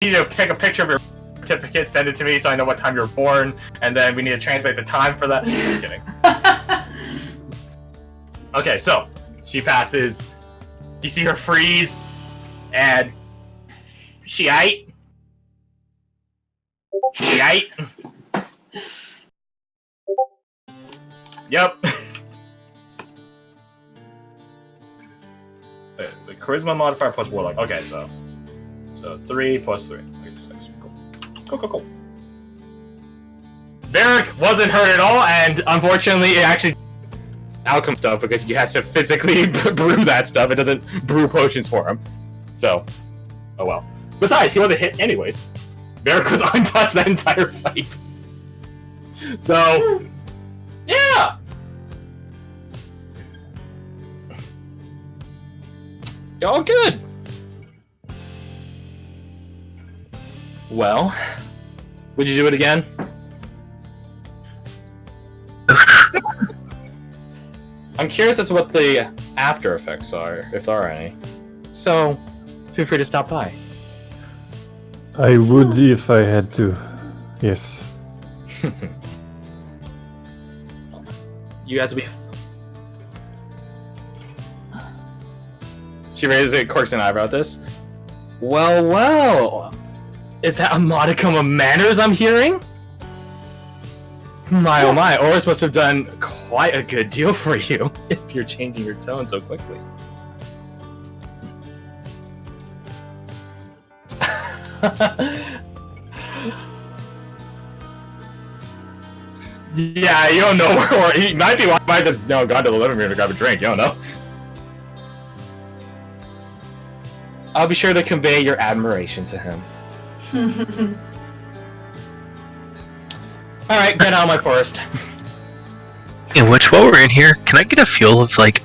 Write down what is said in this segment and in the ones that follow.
need to take a picture of your certificate, send it to me so I know what time you were born, and then we need to translate the time for that. I'm kidding. Okay, so she passes. You see her freeze, and she ate. She ate. Yep. The charisma modifier plus warlock. Okay, so 3 plus 3. 6. Cool. Varric wasn't hurt at all, and unfortunately, it actually outcome stuff because he has to physically brew that stuff. It doesn't brew potions for him. So, oh well. Besides, he wasn't hit anyways. Varric was untouched that entire fight. So, yeah. Y'all good. Well, would you do it again? I'm curious as to what the after effects are, if there are any. So, feel free to stop by. I would if I had to. Yes. You have to be. She raises a quirks an eyebrow at this. Well. Is that a modicum of manners I'm hearing? My oh my, Oris must have done quite a good deal for you if you're changing your tone so quickly. Yeah, you don't know where he might be. Might just gone to the living room to grab a drink. You don't know. I'll be sure to convey your admiration to him. Alright, get out of my forest. In which, while we're in here, can I get a feel of, like,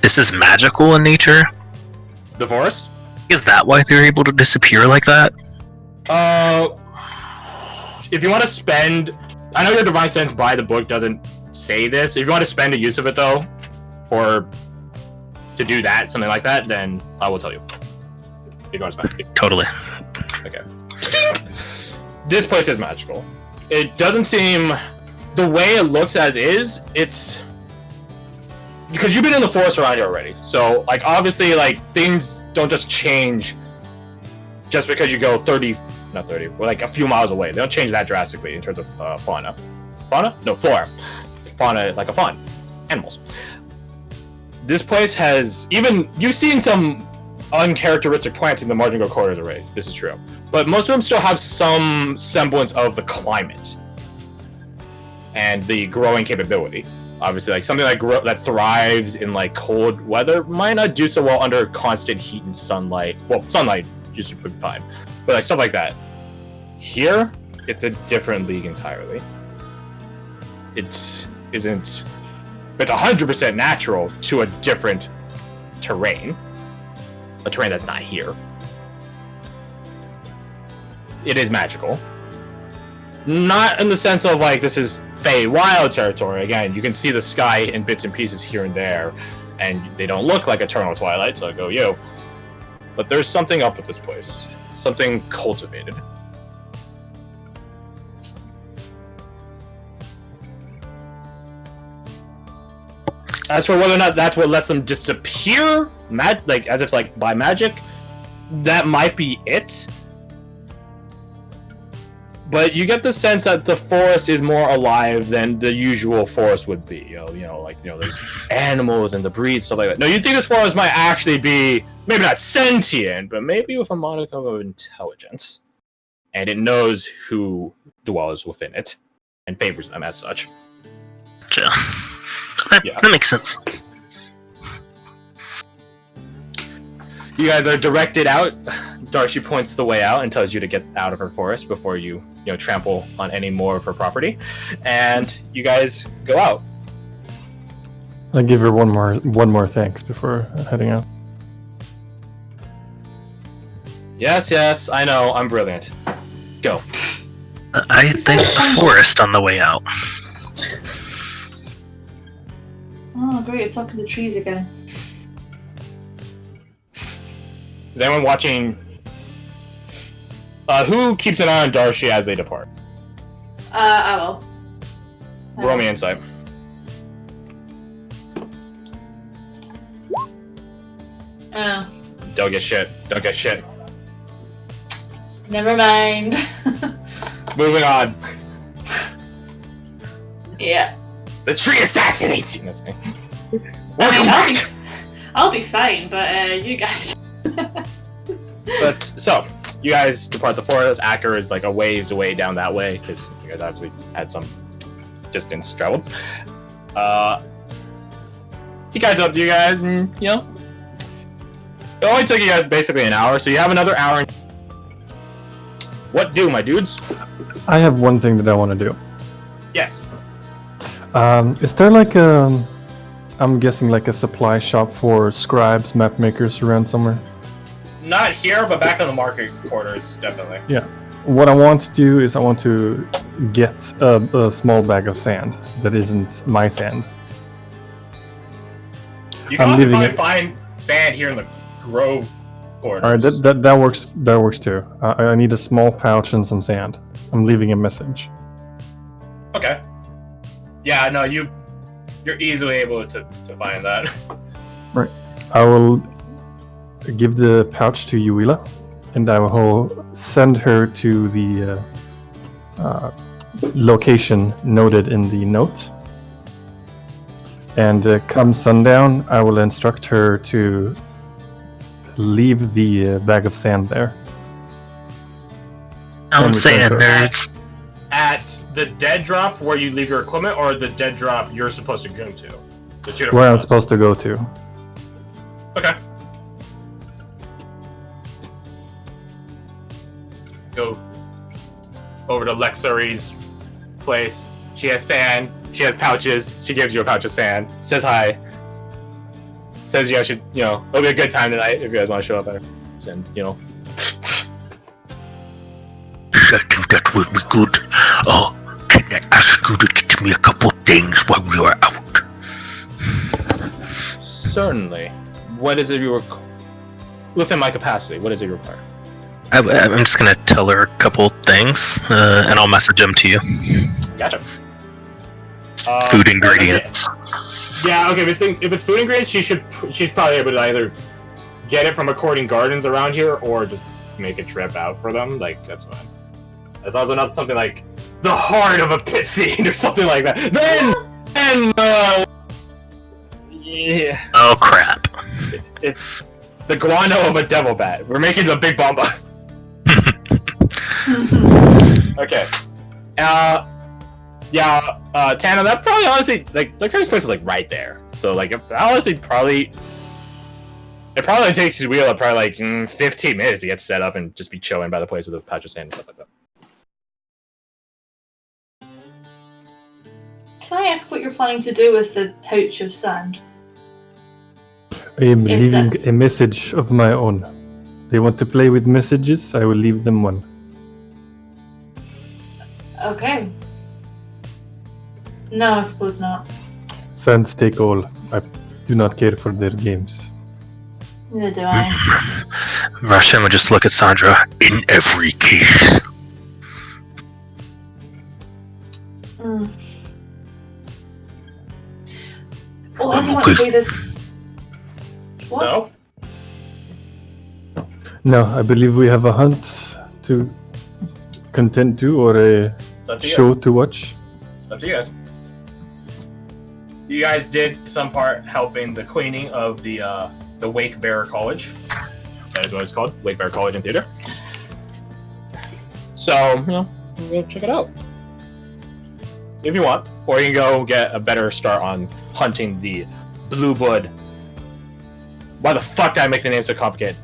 this is magical in nature? The forest? Is that why they're able to disappear like that? If you want to spend... I know your Divine Sense by the book doesn't say this. If you want to spend a use of it, though, to do that, something like that, then I will tell you. If you want to spend it. Totally. Okay. This place is magical. It doesn't seem... The way it looks as is, it's... Because you've been in the forest around here already. So, like, obviously, like, things don't just change just because you go 30... Not 30, but like a few miles away. They don't change that drastically in terms of fauna. Fauna? No, flora. Fauna, like a fauna. Animals. This place has... Even... You've seen some uncharacteristic plants in the Martingale corridors already. This is true. But most of them still have some semblance of the climate. And the growing capability. Obviously, like something that thrives in like cold weather might not do so well under constant heat and sunlight. Well, sunlight just would be fine, but like stuff like that. Here, it's a different league entirely. It's 100% natural to a different terrain, a terrain that's not here. It is magical. Not in the sense of like this is Fey Wild territory. Again, you can see the sky in bits and pieces here and there, and they don't look like eternal twilight, so I go, yo. But there's something up with this place. Something cultivated. As for whether or not that's what lets them disappear, like as if like by magic, that might be it. But you get the sense that the forest is more alive than the usual forest would be. There's animals and the breeds, stuff like that. No, you think this forest might actually be, maybe not sentient, but maybe with a modicum of intelligence. And it knows who dwells within it, and favors them as such. Gotcha. That makes sense. You guys are directed out. Darcy points the way out and tells you to get out of her forest before you trample on any more of her property. And you guys go out. I'll give her one more thanks before heading out. Yes, I know, I'm brilliant. Go. I thank the forest on the way out. Oh, great, it's talking to the trees again. Is anyone watching Who keeps an eye on Darcy as they depart? I will. Roll me insight. Oh. Don't get shit. Don't get shit. Never mind. Moving on. Yeah. The tree assassinates you. That's me. I Welcome mean, back. I'll be fine, but you guys. But so you guys depart the forest. Acker is like a ways away down that way because you guys obviously had some distance traveled. He catches up to you guys, and you know it only took you guys basically an hour, so you have another hour. What do, my dudes? I have one thing that I want to do. Yes. Is there like I'm guessing like a supply shop for scribes, map makers around somewhere? Not here, but back in the market quarters, definitely. Yeah. What I want to do is I want to get a small bag of sand that isn't my sand. You can I'm also leaving probably it- find sand here in the Grove quarters. All right, that works. That works too. I need a small pouch and some sand. I'm leaving a message. Okay. Yeah, no, you're easily able to find that. I will give the pouch to Yuila, and I will send her to the location noted in the note. And come sundown, I will instruct her to leave the bag of sand there. I'm And saying, return to- nerds. At the dead drop where you leave your equipment, or the dead drop you're supposed to go to? The two different Where I'm ones. supposed to go to. Okay. Go over to Lexari's place. She has sand. She has pouches. She gives you a pouch of sand. Says hi. Says you guys should, it'll be a good time tonight if you guys want to show up at and, I think that will be good. Oh, can I ask you to teach me a couple things while we are out? Certainly. What is it you require? Within my capacity, what is it you require? I'm just gonna tell her a couple things, and I'll message them to you. Gotcha. Food ingredients. Yeah, okay. If it's food ingredients, she's probably able to either get it from According Gardens around here, or just make a trip out for them. Like, that's fine. It's also not something like the heart of a pit fiend or something like that. Yeah, Oh crap. it's the guano of a devil bat. We're making the big bomba. Okay. Tana, that probably honestly, like Lexari's place is like right there. So like, honestly, it probably takes his wheel probably like 15 minutes to get set up and just be chilling by the place with a patch of sand and stuff like that. Can I ask what you're planning to do with the pouch of sand? I am If leaving that's- a message of my own. They want to play with messages, I will leave them one. Okay. No, I suppose not. Sands take all. I do not care for their games. Neither do I. Russian would just look at Sandra. In every case. Mm. Well, I do want to play this. What? So, No, I believe we have a hunt to contend to, or a it's up to you show guys. to watch. It's up to you guys. You guys did some part helping the cleaning of the Wake Bearer College. That is what it's called, Wake Bearer College and Theater. So, go check it out. If you want. Or you can go get a better start on hunting the Blue Blood. Why the fuck did I make the name so complicated?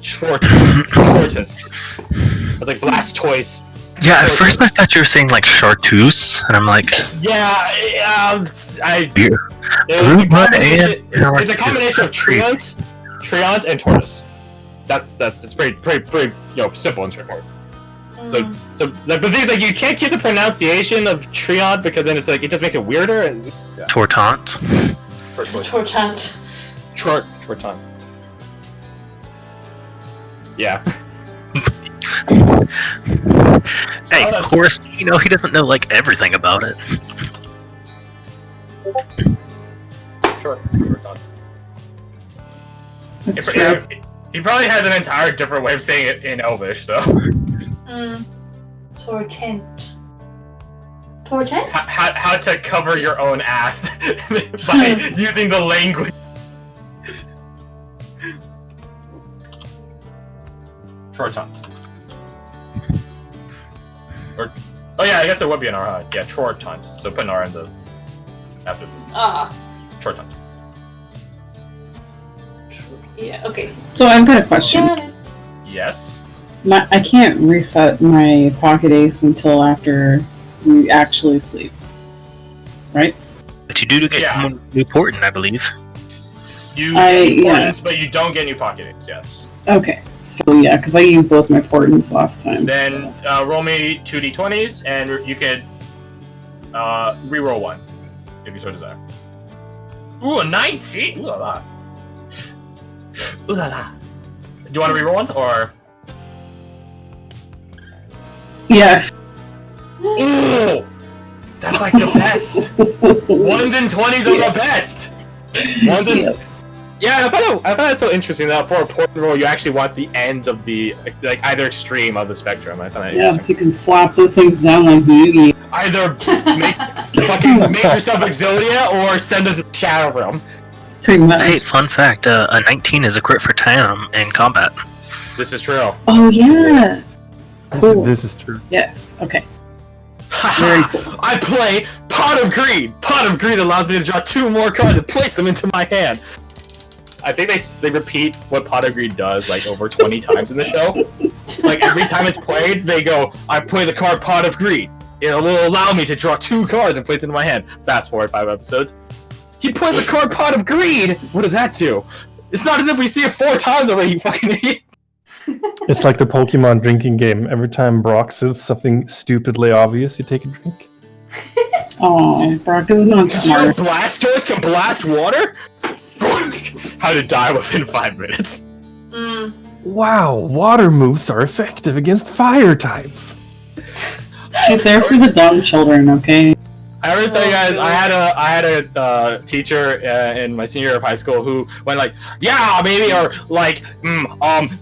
Chortus. I was like Blastoise. Yeah, at first I thought you were saying like chartreuse, and I'm like, Yeah, beer. it's Blue a Blood combination. and It's a combination of Treant, and Tortoise. That's pretty simple and straightforward. Mm. But the thing is, like, you can't keep the pronunciation of Treant because then it's like it just makes it weirder. Tortant. Torchant. Tortant. Yeah. Hey, of course, he doesn't know like everything about it. Sure. That's true. He probably has an entire different way of saying it in Elvish, so. Tortent. Tortent? How to cover your own ass by using the language. Tortant. Or, oh yeah, I guess there would be an R. Yeah, Tortant. So put an R in the after this. Tortant. Yeah, okay. So I've got a question. Got it. Yes. I can't reset my pocket ace until after we actually sleep, right? But you do get new portent, I believe. You get new portents, but you don't get new pocket ace, yes. Okay, so yeah, because I used both my portents last time. Then roll me 2d20s, and you can reroll one, if you so desire. Ooh, a 19! Ooh la la. Ooh la la. Do you want to reroll one, or...? Yes. Ooh! That's like the best! 1s and 20s are the best! 1s and... Yeah, I thought it was so interesting that for a portent roll, you actually want the ends of the, like, either extreme of the spectrum. I thought that Yeah, so you can slap those things down like Yugi. Either make yourself Exodia, or send them to the Shadow Realm. Pretty much. Hey, fun fact, a 19 is a crit for Tam in combat. This is true. Oh, yeah. Cool. This is true. Yes, okay. Very cool. I play Pot of Greed! Pot of Greed allows me to draw 2 more cards and place them into my hand. I think they repeat what Pot of Greed does like over 20 times in the show. Like every time it's played, they go, I play the card Pot of Greed. It will allow me to draw 2 cards and place it into my hand. Fast forward 5 episodes. He plays the card Pot of Greed! What does that do? It's not as if we see it 4 times already, you fucking idiot! It's like the Pokemon drinking game. Every time Brock says something stupidly obvious, you take a drink. Oh, Brock is not Your smart. Blastoise can blast water? How to die within 5 minutes. Wow, water moves are effective against fire types. She's there for the dumb children, okay? I already tell you guys, I had a teacher in my senior year of high school who went like, yeah, maybe, or like,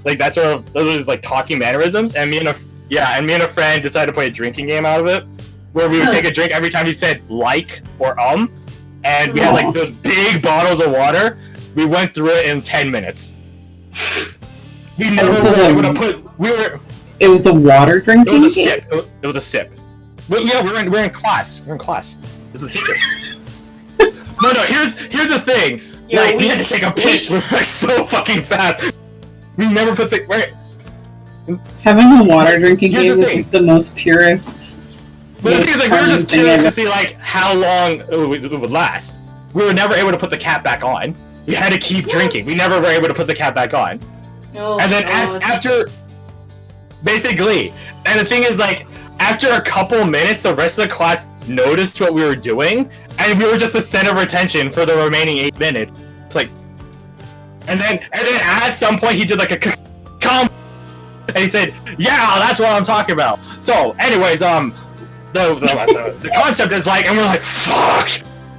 like that sort of, those are just like talking mannerisms, and me and a friend decided to play a drinking game out of it, where we would take a drink every time he said like or and we had like those big bottles of water. We went through it in 10 minutes. We never were able to put. It was a water drinking game? game? It was a sip. Yeah, we're in class. We're in class. This is the teacher. No. Here's the thing. Like we had to take a piss. We're like so fucking fast. We never put the right. Having a water drinking game is like the most purest. But the thing is, like, we were just curious to see like how long it would last. We were never able to put the cap back on. We had to keep drinking. We never were able to put the cap back on. And then after, basically, and the thing is, like, after a couple minutes, the rest of the class noticed what we were doing, and we were just the center of attention for the remaining 8 minutes. It's like, and then at some point he did like a and he said, "Yeah, that's what I'm talking about." So, anyways, the concept is like, and we're like, "Fuck!"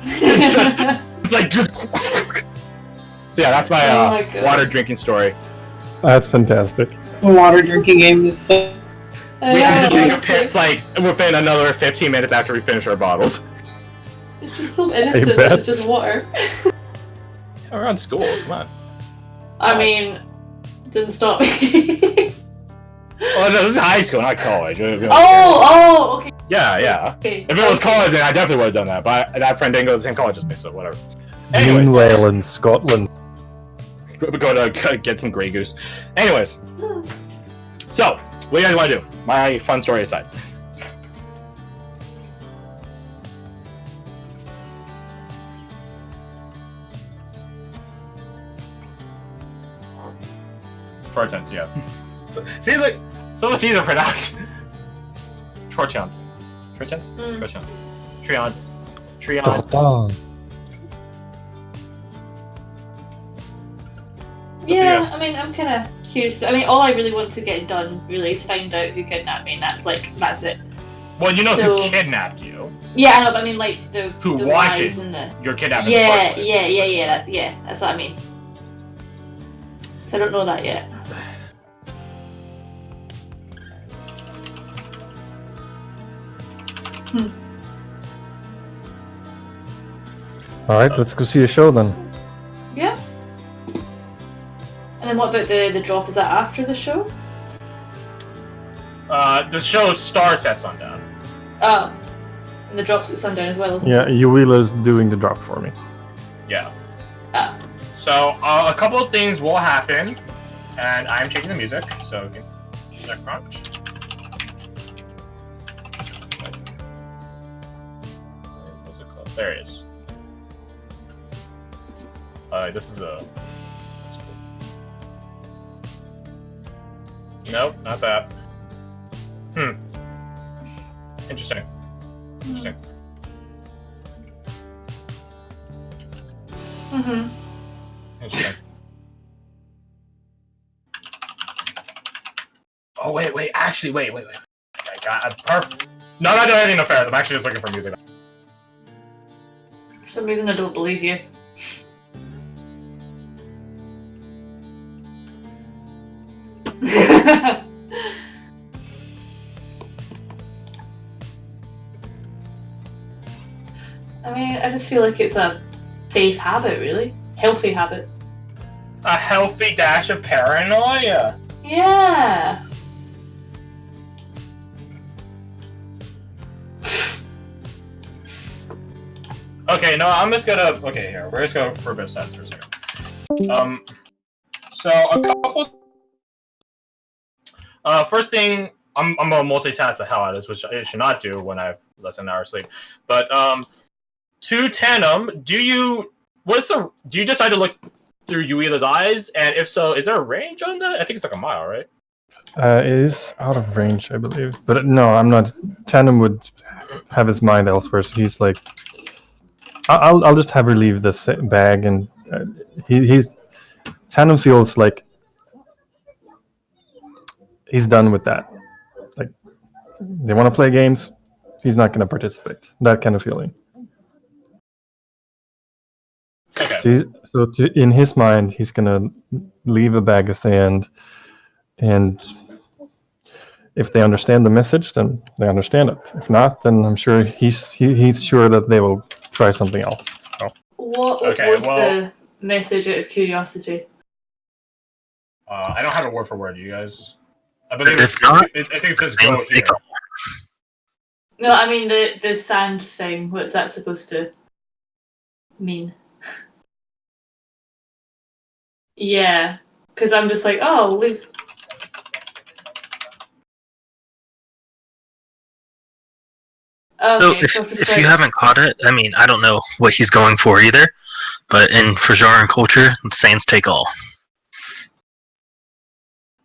It's like just. So yeah, that's my water drinking story. That's fantastic. The water drinking game is so... We had to take a piss like within another 15 minutes after we finished our bottles. It's just so innocent that it's just water. We're on school, come on. I mean, didn't stop me. Oh no, this is high school, not college. Oh, okay. Yeah. Okay. If it was college, then I definitely would have done that. But that friend didn't go to the same college as me, so whatever. Anyways, Meanwhile, in Scotland. We go to get some Grey Goose. Anyways, so what do you guys want to do? My fun story aside. Troychant, yeah. See, like, so much easier to pronounce. Troychant. Troychant? Troychant. Triant. Yeah, I mean, I'm kind of Curious. I mean, all I really want to get done really is find out who kidnapped me, and that's it. Well, you know So- who kidnapped you. Yeah, I know, but I mean, like the Who the wanted whys and the your kidnapping in the first place. That's what I mean. So I don't know that yet. All right, let's go see a show then. Yeah. And then what about the drop? Is that after the show? The show starts at sundown. Oh. And the drop's at sundown as well, isn't Yeah, it? Yuila's doing the drop for me. Yeah. Ah. So a couple of things will happen, and I'm changing the music. So give me a sec, crunch. What's it called? There it is. This is the. That's cool. Nope, not that. Interesting. Interesting. Mm-hmm. Interesting. Oh wait! Actually, wait! I got perfect. No, I'm not doing anything nefarious. I'm actually just looking for music. For some reason, I don't believe you. I mean, I just feel like it's a safe habit, really. Healthy habit. A healthy dash of paranoia. Yeah. Okay, no, I'm just gonna. Okay, here we're just going for a bit of sense for a second. So a couple. First thing, I'm gonna multitask the hell out of this, which I should not do when I have less than an hour sleep. But to Tandem, do you decide to look through Yuila's eyes? And if so, is there a range on that? I think it's like a mile, right? It is out of range, I believe. But no, I'm not. Tandem would have his mind elsewhere, so he's like, I'll just have her leave this bag, and he's Tandem feels like he's done with that. Like, they want to play games, he's not going to participate. That kind of feeling. Okay. So in his mind, he's going to leave a bag of sand, and if they understand the message, then they understand it. If not, then I'm sure he's sure that they will try something else. So. What Okay, was well- the message out of curiosity? I don't have a word for word, you guys. I believe If not, I think it says go here. No, I mean the sand thing. What's that supposed to mean? Yeah, because I'm just like, oh, Luke. So Okay, so it's just if like, you haven't caught it, I mean, I don't know what he's going for either. But in Fajar culture, Saints take all.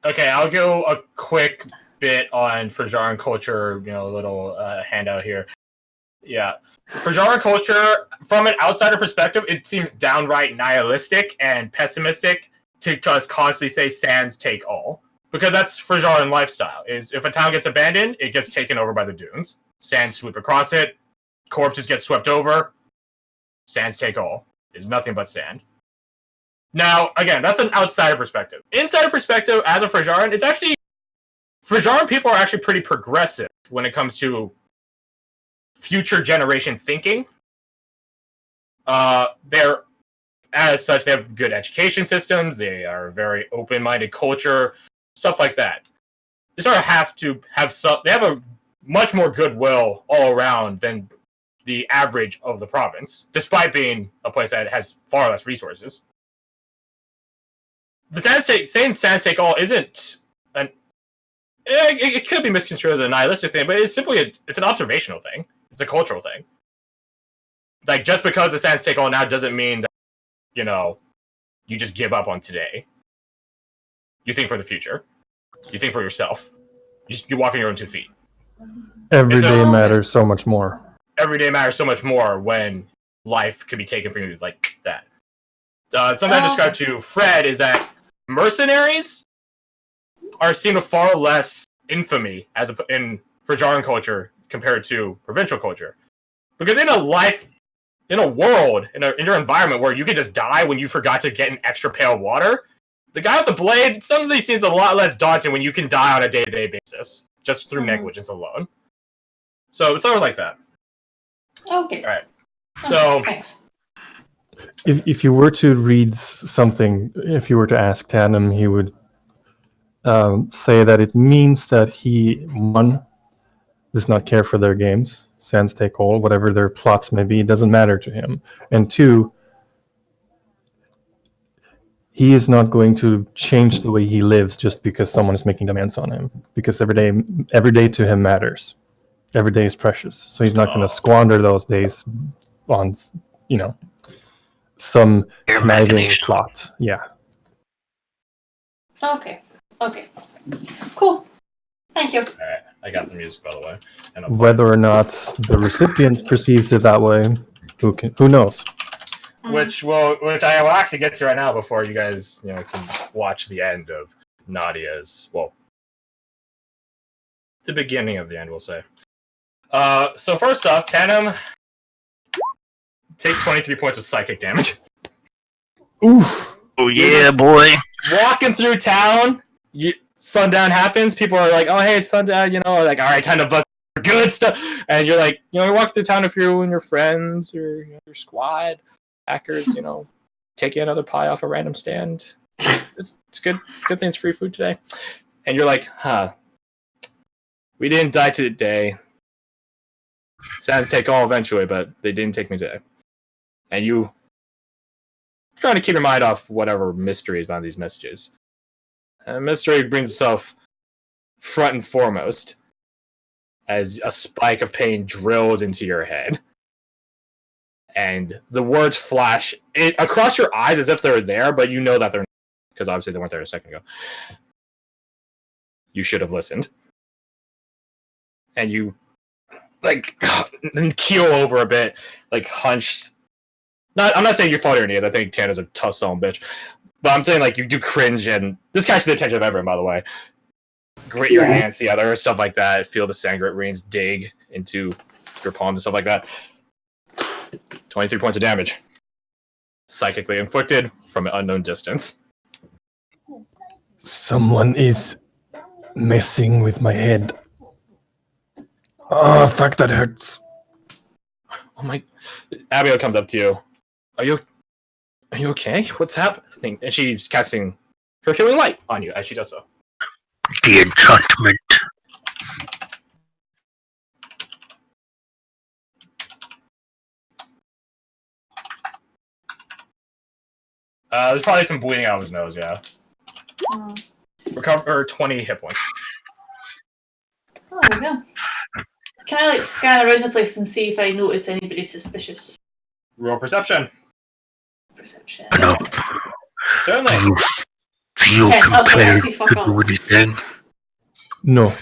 Okay, I'll go a quick bit on Fajar culture, a little handout here. Yeah. Fajar culture, from an outsider perspective, it seems downright nihilistic and pessimistic to just constantly say sands take all. Because that's Fajaran lifestyle. Is if a town gets abandoned, it gets taken over by the dunes. Sands sweep across it, corpses get swept over, sands take all. There's nothing but sand. Now, again, that's an outsider perspective. Insider perspective, as a Fajaran, it's actually... Fajaran people are actually pretty progressive when it comes to future generation thinking. They're, as such, they have good education systems, they are very open-minded culture, stuff like that. They sort of have to have some... They have a much more goodwill all around than the average of the province, despite being a place that has far less resources. The saying sands take all isn't an... It could be misconstrued as a nihilistic thing, but it's simply it's an observational thing. It's a cultural thing. Like, just because the sands take all now doesn't mean that, you just give up on today. You think for the future. You think for yourself. You walk on your own 2 feet. Every day matters so much more. Every day matters so much more when life could be taken from you like that. Something I described to Fred is that mercenaries are seen with far less infamy in Fajaran culture compared to provincial culture. Because in a world, in your environment where you could just die when you forgot to get an extra pail of water, the guy with the blade suddenly seems a lot less daunting when you can die on a day-to-day basis, just through negligence alone. So it's sort of like that. Okay. All right. So thanks. If you were to read something, if you were to ask Tanem, he would say that it means that he, one, does not care for their games, sans take all, whatever their plots may be, it doesn't matter to him. And two, he is not going to change the way he lives just because someone is making demands on him. Because every day to him matters. Every day is precious. So he's not going to squander those days on, some conniving plot. Yeah. Okay. Cool. Thank you. all right, I got the music, by the way. Whether or not the recipient perceives it that way, who knows? Which I will actually get to right now before you guys, can watch the end of Nadia's. Well, the beginning of the end, we'll say. So first off, Tanem, take 23 points of psychic damage. Oof. Oh yeah, boy. Walking through town, sundown happens. People are like, "Oh, hey, it's sundown," like, "All right, time to bust good stuff." And you're like, you're walking through town with you and your friends or your squad. Hackers, take you another pie off a random stand. It's good. Good thing it's free food today. And you're like, we didn't die today. Sounds take all eventually, but they didn't take me today. And you trying to keep your mind off whatever mystery is behind these messages. And mystery brings itself front and foremost as a spike of pain drills into your head. And the words flash across your eyes as if they're there, but you know that they're not, because obviously they weren't there a second ago. You should have listened. And you, keel over a bit, hunched. I'm not saying you're falling on your knees. I think Tana's a tough son of a bitch. But I'm saying, you do cringe, and this catches the attention of everyone, by the way. Grit your hands together, stuff like that. Feel the sangret rains dig into your palms and stuff like that. 23 points of damage. Psychically inflicted from an unknown distance. Someone is messing with my head. Oh, fuck, that hurts. Oh my... Abigail comes up to you. Are you okay? What's happening? And she's casting her healing light on you as she does so. The enchantment. There's probably some bleeding out of his nose, yeah. Recover 20 hit points. Oh, there we go. Can I scan around the place and see if I notice anybody suspicious? Roll perception. Perception. No. Certainly. Do you feel 10. Okay, I compelled see fuck to all. do anything? No.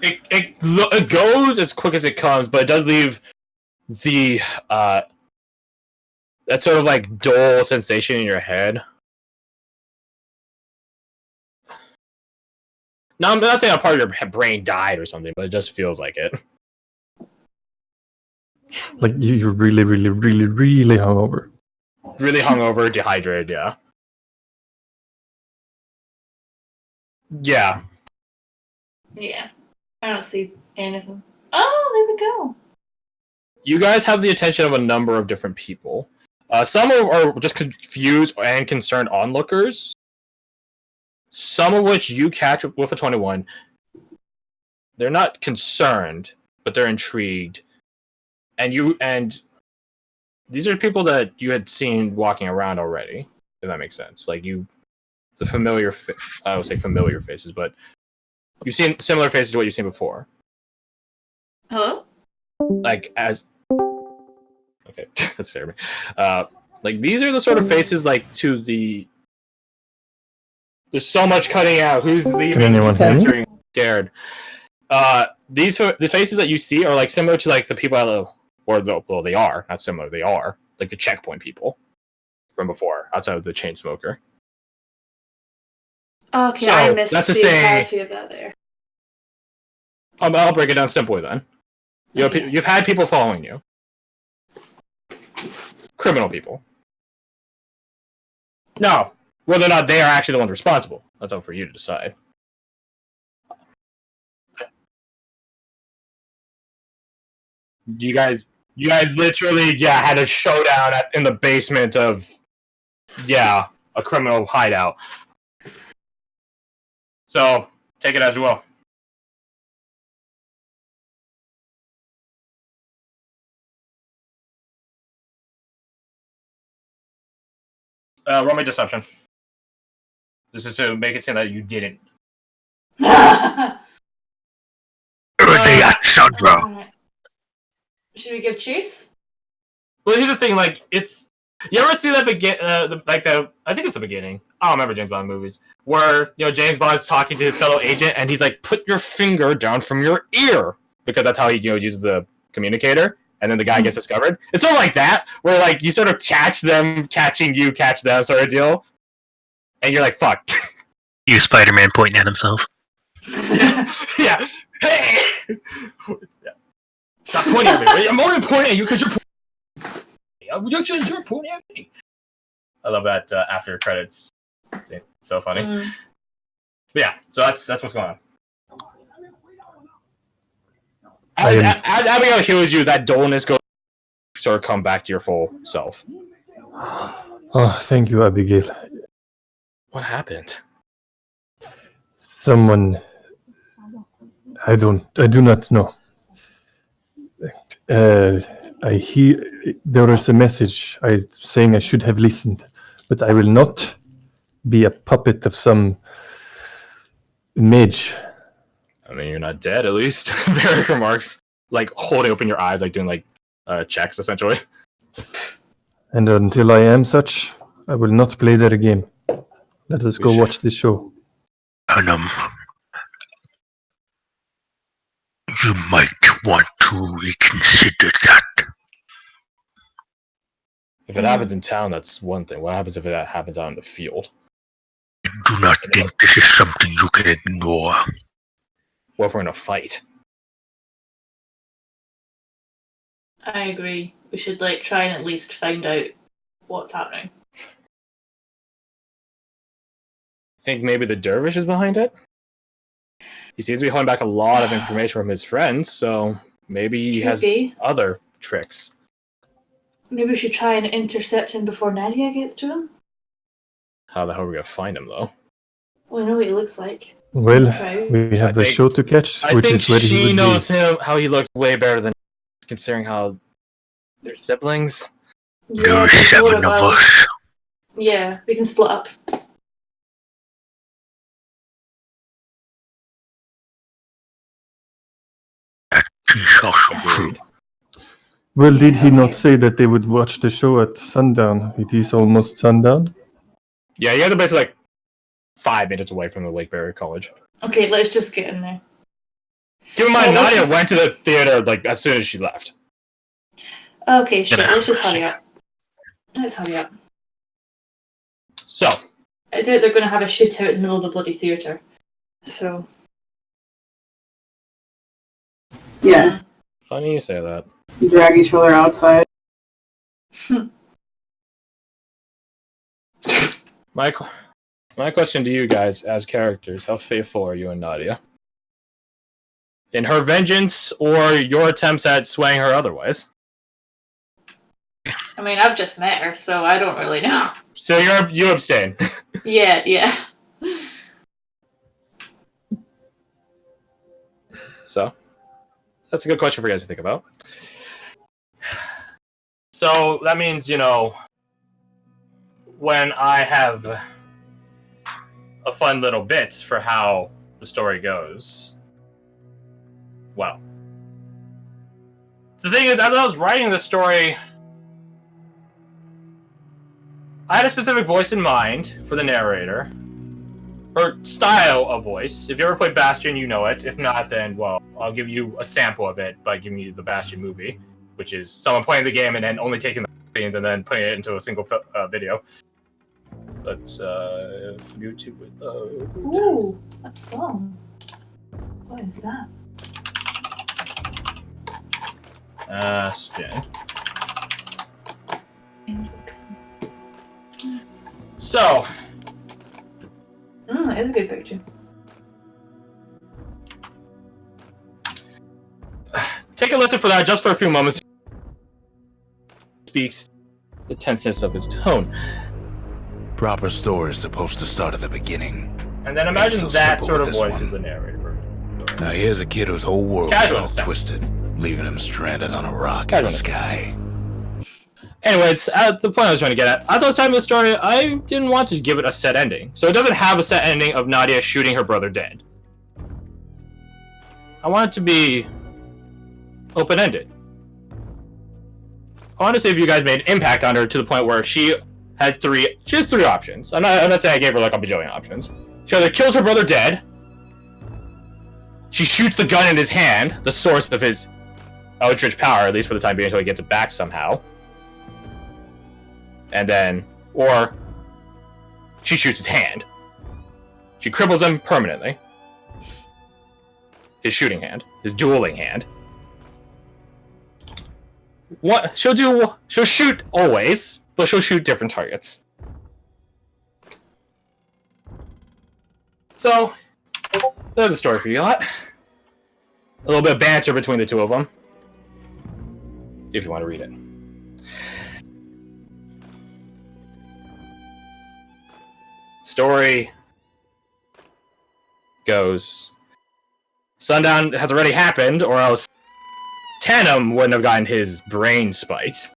It goes as quick as it comes, but it does leave the that sort of dull sensation in your head. No, I'm not saying a part of your brain died or something, but it just feels like it. You're really, really, really, really hungover. Really hungover, dehydrated, yeah. Yeah. Yeah. I don't see anything. Oh, there we go. You guys have the attention of a number of different people. Some are just confused and concerned onlookers. Some of which you catch with a 21. They're not concerned, but they're intrigued. And these are people that you had seen walking around already, if that makes sense. The familiar, I would say familiar faces, but you've seen similar faces to what you've seen before. Hello? Okay, that's scary. These are the sort of faces to the. There's so much cutting out. Who's leaving? Can anyone hear me? Scared. The faces that you see are similar to the people they are not similar. They are the checkpoint people from before, outside of the chain smoker. Okay, So, I missed that's to the say- entirety of that there. I'll break it down simply then. Okay. You've had people following you. Criminal people. Now, whether or not they are actually the ones responsible, that's up for you to decide. You guys literally, had a showdown in the basement of, a criminal hideout. So, take it as you will. Roll me deception. This is to make it seem that you didn't. They at Sandra. Alright. Should we give chase? Well, here's the thing, like, it's... You ever see that I think it's the beginning. I don't remember James Bond movies. Where, James Bond's talking to his fellow agent, and he's like, put your finger down from your ear! Because that's how he, uses the communicator, and then the guy gets discovered. It's sort of like that, where, like, you sort of catch them, catching you, catch them sort of deal. And you're like, fuck. You Spider-Man pointing at himself. Yeah. Hey! Yeah. Stop pointing at me. I'm only pointing at you because you're pointing at me. I love that after credits. It's so funny. But yeah, so that's what's going on. As Abigail heals you, that dullness goes sort of come back to your full self. Oh, thank you, Abigail. What happened? Someone... I do not know. I hear there is a message saying I should have listened, but I will not be a puppet of some mage. I mean, you're not dead, at least. Varric remarks, like holding open your eyes, like doing like checks, essentially. And until I am such, I will not play their game. Let us go watch this show. And you might want to reconsider that. If it happens in town, that's one thing. What happens if that happens out in the field? I do not think this is something you can ignore. What if we're in a fight? I agree. We should try and at least find out what's happening. Think maybe the dervish is behind it? He seems to be holding back a lot of information from his friends, so maybe he has other tricks. Maybe we should try and intercept him before Nadia gets to him? How the hell are we gonna find him, though? Well, I know what he looks like. Well, Proud. we have a show to catch, I which think is where he she would knows be. him, how he looks way better than considering how they're siblings. Yeah, There are there's 7 of us. Yeah, we can split up. She's also true. Agreed. Well, did he okay. not say that they would watch the show at sundown? It is almost sundown. Yeah, you have to basically 5 minutes away from the Lakeberry College. Okay, let's just get in there. Keep in mind, Well, let's Nadia just- went to the theater as soon as she left. Okay, shit, let's just hurry up. Let's hurry up. So, I doubt they're going to have a shootout in the middle of the bloody theatre. So, Yeah, funny you say that. drag each other outside. My question to you guys, as characters, how faithful are you and Nadia? In her vengeance, or your attempts at swaying her otherwise? I mean, I've just met her, so I don't really know. So you abstain. Yeah. So, that's a good question for you guys to think about. So, that means, when I have a fun little bit for how the story goes, well, the thing is, as I was writing the story, I had a specific voice in mind for the narrator. Her style of voice. If you ever played Bastion, you know it. If not, then, well, I'll give you a sample of it by giving you the Bastion movie, which is someone playing the game and then only taking the scenes and then putting it into a single video. Let's YouTube with Ooh, that song. What is that? Jen. So, It is a good picture. take a listen for that just for a few moments. Speaks the tenseness of his tone. Proper story is supposed to start at the beginning. And then imagine so that simple sort with of this voice one. is the narrator. Now here's a kid whose whole world Casual got all stuff. twisted, leaving him stranded on a rock Casual in the stuff. sky. Anyways, the point I was trying to get at, as I was telling the story, I didn't want to give it a set ending. So it doesn't have a set ending of Nadia shooting her brother dead. I want it to be open-ended. I want to see if you guys made impact on her to the point where she has three options. I'm not saying I gave her like a bajillion options. She either kills her brother dead, she shoots the gun in his hand, the source of his eldritch power, at least for the time being until he gets it back somehow. And then, or she shoots his hand. She cripples him permanently. His shooting hand, his dueling hand. What she'll shoot always, but she'll shoot different targets. So, there's a story for you lot. A little bit of banter between the two of them. If you want to read it. Story goes, sundown has already happened, or else Tannum wouldn't have gotten his brain spiked.